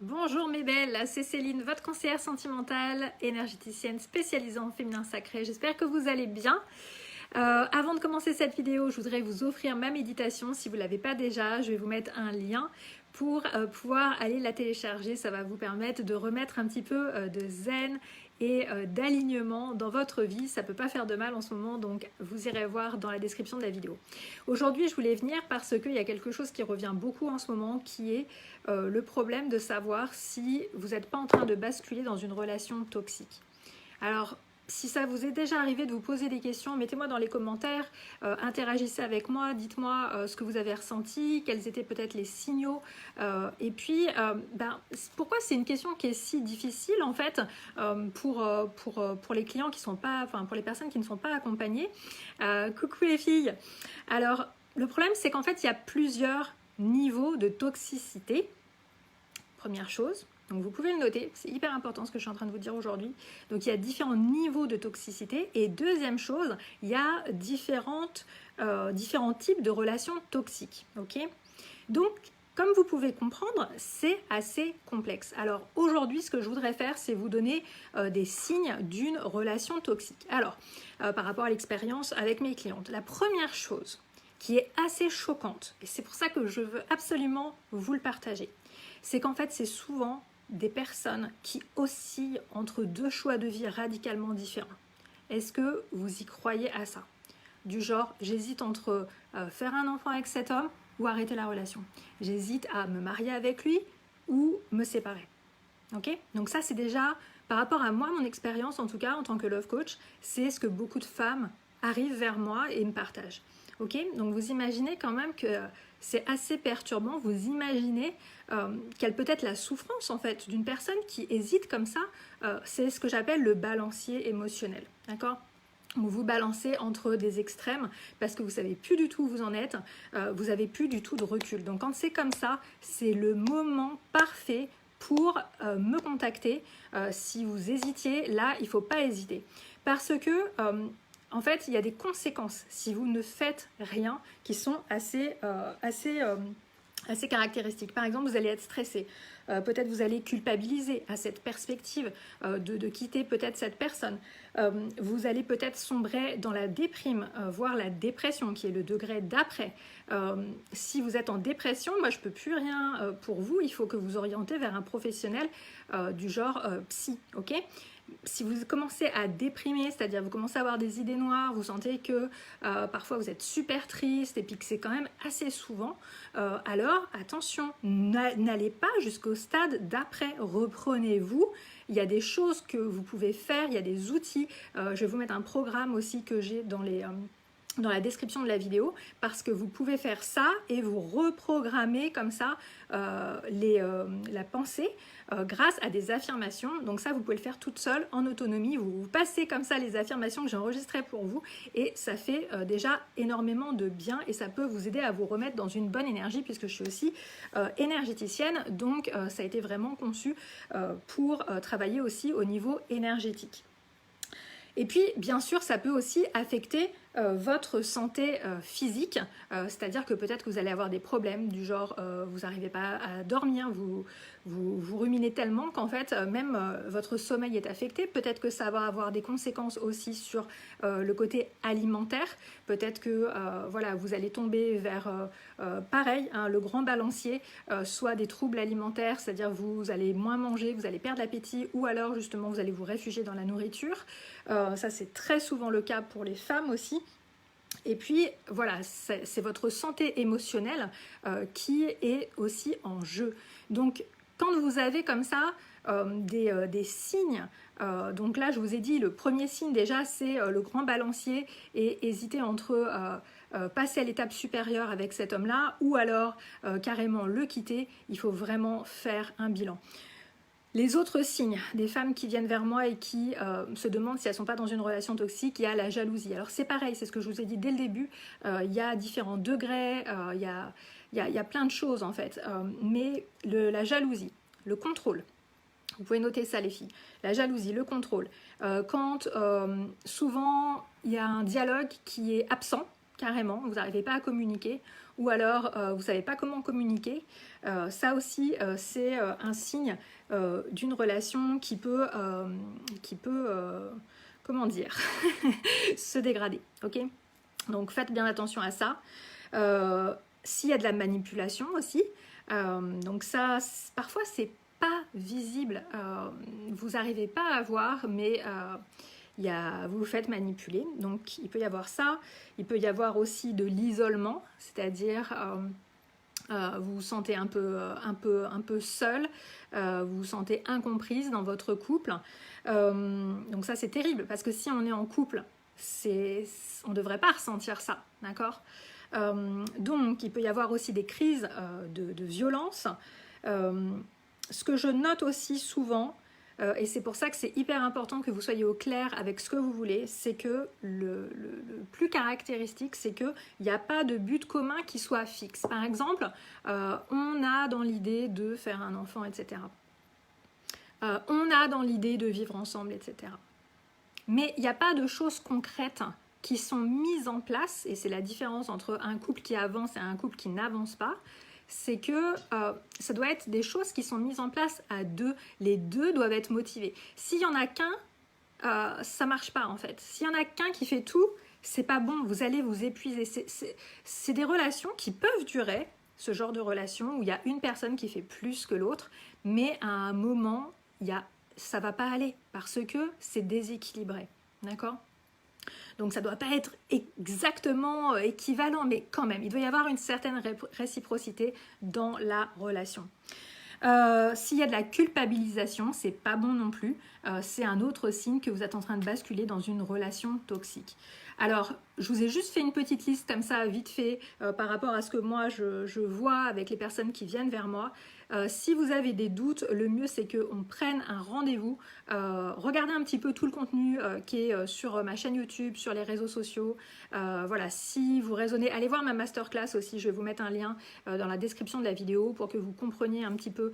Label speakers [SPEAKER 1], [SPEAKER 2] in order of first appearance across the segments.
[SPEAKER 1] Bonjour mes belles, c'est Céline, votre conseillère sentimentale, énergéticienne spécialisée en féminin sacré. J'espère que vous allez bien. Avant de commencer cette vidéo, je voudrais vous offrir ma méditation. Si vous ne l'avez pas déjà, je vais vous mettre un lien pour pouvoir aller la télécharger. Ça va vous permettre de remettre un petit peu de zen et d'alignement dans votre vie. Ça ne peut pas faire de mal en ce moment, donc vous irez voir dans la description de la vidéo. Aujourd'hui, je voulais venir parce qu'il y a quelque chose qui revient beaucoup en ce moment, qui est le problème de savoir si vous n'êtes pas en train de basculer dans une relation toxique. Alors, si ça vous est déjà arrivé de vous poser des questions, mettez-moi dans les commentaires, interagissez avec moi, dites-moi ce que vous avez ressenti, quels étaient peut-être les signaux. Et puis, pourquoi c'est une question qui est si difficile en fait pour les clients qui sont pas, enfin pour les personnes qui ne sont pas accompagnées. Coucou les filles. Alors, le problème c'est qu'en fait il y a plusieurs niveaux de toxicité. Première chose. Donc vous pouvez le noter, c'est hyper important ce que je suis en train de vous dire aujourd'hui. Donc il y a différents niveaux de toxicité. Et deuxième chose, il y a différents types de relations toxiques. Okay, donc comme vous pouvez comprendre, c'est assez complexe. Alors aujourd'hui, ce que je voudrais faire, c'est vous donner des signes d'une relation toxique. Alors, par rapport à l'expérience avec mes clientes, la première chose qui est assez choquante, et c'est pour ça que je veux absolument vous le partager, c'est qu'en fait, c'est souvent des personnes qui oscillent entre deux choix de vie radicalement différents. Est-ce que vous y croyez à ça? Du genre, j'hésite entre faire un enfant avec cet homme ou arrêter la relation. J'hésite à me marier avec lui ou me séparer. Ok? Donc ça, c'est déjà, par rapport à moi, mon expérience, en tout cas, en tant que love coach, c'est ce que beaucoup de femmes arrivent vers moi et me partagent. Ok? Donc vous imaginez quand même que c'est assez perturbant. Vous imaginez quelle peut être la souffrance en fait d'une personne qui hésite comme ça. C'est ce que j'appelle le balancier émotionnel. D'accord? Où vous balancez entre des extrêmes parce que vous ne savez plus du tout où vous en êtes, vous n'avez plus du tout de recul. Donc quand c'est comme ça, c'est le moment parfait pour me contacter. Si vous hésitiez, là, il ne faut pas hésiter. Parce que en fait, il y a des conséquences si vous ne faites rien qui sont assez caractéristiques. Par exemple, vous allez être stressé. Peut-être vous allez culpabiliser à cette perspective de quitter peut-être cette personne. Vous allez peut-être sombrer dans la déprime, voire la dépression, qui est le degré d'après. Si vous êtes en dépression, moi je ne peux plus rien pour vous. Il faut que vous orientez vers un professionnel du genre psy. Ok ? Si vous commencez à déprimer, c'est-à-dire vous commencez à avoir des idées noires, vous sentez que parfois vous êtes super triste et puis que c'est quand même assez souvent, alors attention, n'allez pas jusqu'au stade d'après, reprenez-vous. Il y a des choses que vous pouvez faire, il y a des outils. Je vais vous mettre un programme aussi que j'ai dans la description de la vidéo, parce que vous pouvez faire ça et vous reprogrammer comme ça la pensée grâce à des affirmations. Donc ça, vous pouvez le faire toute seule en autonomie. Vous passez comme ça les affirmations que j'ai enregistrées pour vous et ça fait déjà énormément de bien et ça peut vous aider à vous remettre dans une bonne énergie, puisque je suis aussi énergéticienne. Donc ça a été vraiment conçu pour travailler aussi au niveau énergétique. Et puis, bien sûr, ça peut aussi affecter votre santé physique, c'est-à-dire que peut-être que vous allez avoir des problèmes du genre vous n'arrivez pas à dormir, vous ruminez tellement qu'en fait même votre sommeil est affecté. Peut-être que ça va avoir des conséquences aussi sur le côté alimentaire. Peut-être que voilà, vous allez tomber vers pareil, hein, le grand balancier, soit des troubles alimentaires, c'est-à-dire vous allez moins manger, vous allez perdre l'appétit, ou alors justement vous allez vous réfugier dans la nourriture. Ça c'est très souvent le cas pour les femmes aussi. Et puis voilà, c'est votre santé émotionnelle qui est aussi en jeu. Donc quand vous avez comme ça des signes, donc là je vous ai dit, le premier signe déjà c'est le grand balancier et hésiter entre passer à l'étape supérieure avec cet homme-là ou alors carrément le quitter. Il faut vraiment faire un bilan. Les autres signes des femmes qui viennent vers moi et qui se demandent si elles ne sont pas dans une relation toxique, il y a la jalousie. Alors c'est pareil, c'est ce que je vous ai dit dès le début, il y a différents degrés, il y a plein de choses en fait. Mais la jalousie, le contrôle, vous pouvez noter ça les filles, la jalousie, le contrôle, quand souvent il y a un dialogue qui est absent, carrément, vous n'arrivez pas à communiquer, ou alors vous ne savez pas comment communiquer, ça aussi c'est un signe d'une relation qui peut comment dire, se dégrader, ok? Donc faites bien attention à ça. S'il y a de la manipulation aussi, donc ça, parfois c'est pas visible, vous n'arrivez pas à voir, mais vous vous faites manipuler, donc il peut y avoir ça. Il peut y avoir aussi de l'isolement, c'est-à-dire vous vous sentez un peu seul, vous vous sentez incomprise dans votre couple, donc ça c'est terrible, parce que si on est en couple, on ne devrait pas ressentir ça, d'accord? Donc il peut y avoir aussi des crises de violence. Ce que je note aussi souvent, et c'est pour ça que c'est hyper important que vous soyez au clair avec ce que vous voulez, c'est que le plus caractéristique, c'est qu'il n'y a pas de but commun qui soit fixe. Par exemple, on a dans l'idée de faire un enfant, etc. On a dans l'idée de vivre ensemble, etc. Mais il n'y a pas de choses concrètes qui sont mises en place, et c'est la différence entre un couple qui avance et un couple qui n'avance pas, c'est que ça doit être des choses qui sont mises en place à deux. Les deux doivent être motivés. S'il n'y en a qu'un, ça ne marche pas en fait. S'il n'y en a qu'un qui fait tout, c'est pas bon, vous allez vous épuiser. C'est des relations qui peuvent durer, ce genre de relations où il y a une personne qui fait plus que l'autre, mais à un moment, ça ne va pas aller parce que c'est déséquilibré. D'accord ? Donc ça ne doit pas être exactement équivalent, mais quand même, il doit y avoir une certaine réciprocité dans la relation. S'il y a de la culpabilisation, c'est pas bon non plus. C'est un autre signe que vous êtes en train de basculer dans une relation toxique. Alors, je vous ai juste fait une petite liste comme ça, vite fait, par rapport à ce que moi je vois avec les personnes qui viennent vers moi. Si vous avez des doutes, le mieux c'est qu'on prenne un rendez-vous. Regardez un petit peu tout le contenu qui est sur ma chaîne YouTube, sur les réseaux sociaux. Voilà, si vous raisonnez, allez voir ma masterclass aussi. Je vais vous mettre un lien dans la description de la vidéo pour que vous compreniez un petit peu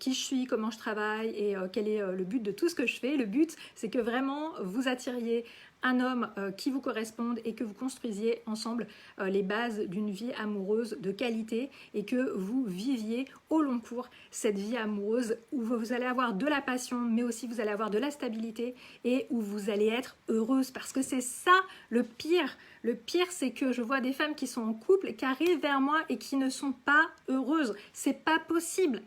[SPEAKER 1] qui je suis, comment je travaille et quel est le but de tout ce que je fais. Le but, c'est que vraiment vous attiriez un homme qui vous corresponde et que vous construisiez ensemble les bases d'une vie amoureuse de qualité et que vous viviez au long cours cette vie amoureuse où vous allez avoir de la passion mais aussi vous allez avoir de la stabilité et où vous allez être heureuse, parce que c'est ça le pire. Le pire, c'est que je vois des femmes qui sont en couple, qui arrivent vers moi et qui ne sont pas heureuses. C'est pas possible,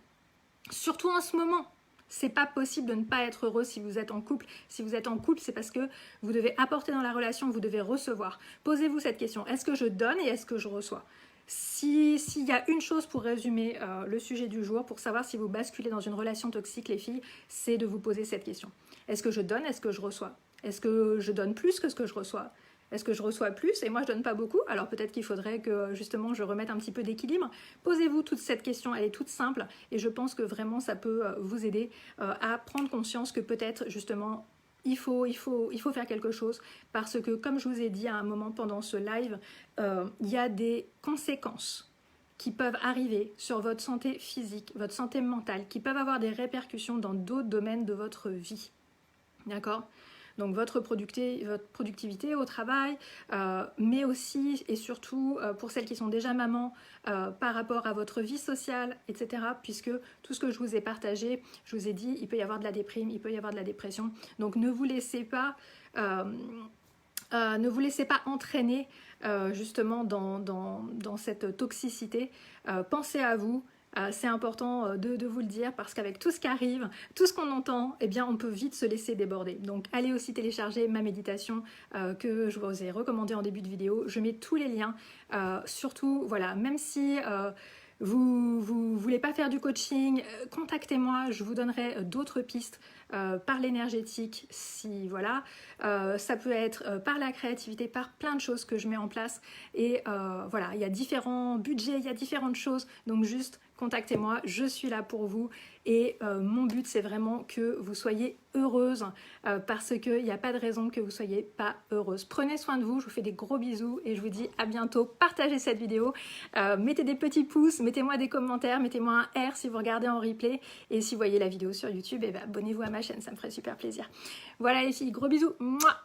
[SPEAKER 1] surtout en ce moment. C'est pas possible de ne pas être heureux si vous êtes en couple. Si vous êtes en couple, c'est parce que vous devez apporter dans la relation, vous devez recevoir. Posez-vous cette question. Est-ce que je donne et est-ce que je reçois ? S'il y a une chose pour résumer le sujet du jour, pour savoir si vous basculez dans une relation toxique, les filles, c'est de vous poser cette question. Est-ce que je donne ? Est-ce que je reçois ? Est-ce que je donne plus que ce que je reçois ? Est-ce que je reçois plus et moi je donne pas beaucoup? Alors peut-être qu'il faudrait que justement je remette un petit peu d'équilibre. Posez-vous toute cette question, elle est toute simple et je pense que vraiment ça peut vous aider à prendre conscience que peut-être justement il faut faire quelque chose, parce que comme je vous ai dit à un moment pendant ce live, il y a des conséquences qui peuvent arriver sur votre santé physique, votre santé mentale, qui peuvent avoir des répercussions dans d'autres domaines de votre vie. D'accord ? Donc votre productivité au travail, mais aussi et surtout pour celles qui sont déjà mamans, par rapport à votre vie sociale, etc. Puisque tout ce que je vous ai partagé, je vous ai dit, il peut y avoir de la déprime, il peut y avoir de la dépression. Donc ne vous laissez pas entraîner justement dans cette toxicité. Pensez à vous. C'est important de vous le dire, parce qu'avec tout ce qui arrive, tout ce qu'on entend, eh bien, on peut vite se laisser déborder. Donc, allez aussi télécharger ma méditation que je vous ai recommandée en début de vidéo. Je mets tous les liens. Surtout, voilà, même si vous voulez pas faire du coaching, contactez-moi. Je vous donnerai d'autres pistes par l'énergétique. Si voilà, ça peut être par la créativité, par plein de choses que je mets en place. Et voilà, il y a différents budgets, il y a différentes choses. Donc, juste contactez-moi, je suis là pour vous et mon but c'est vraiment que vous soyez heureuse parce qu'il n'y a pas de raison que vous ne soyez pas heureuse. Prenez soin de vous, je vous fais des gros bisous et je vous dis à bientôt. Partagez cette vidéo, mettez des petits pouces, mettez-moi des commentaires, mettez-moi un R si vous regardez en replay et si vous voyez la vidéo sur YouTube, abonnez-vous à ma chaîne, ça me ferait super plaisir. Voilà les filles, gros bisous. Mouah.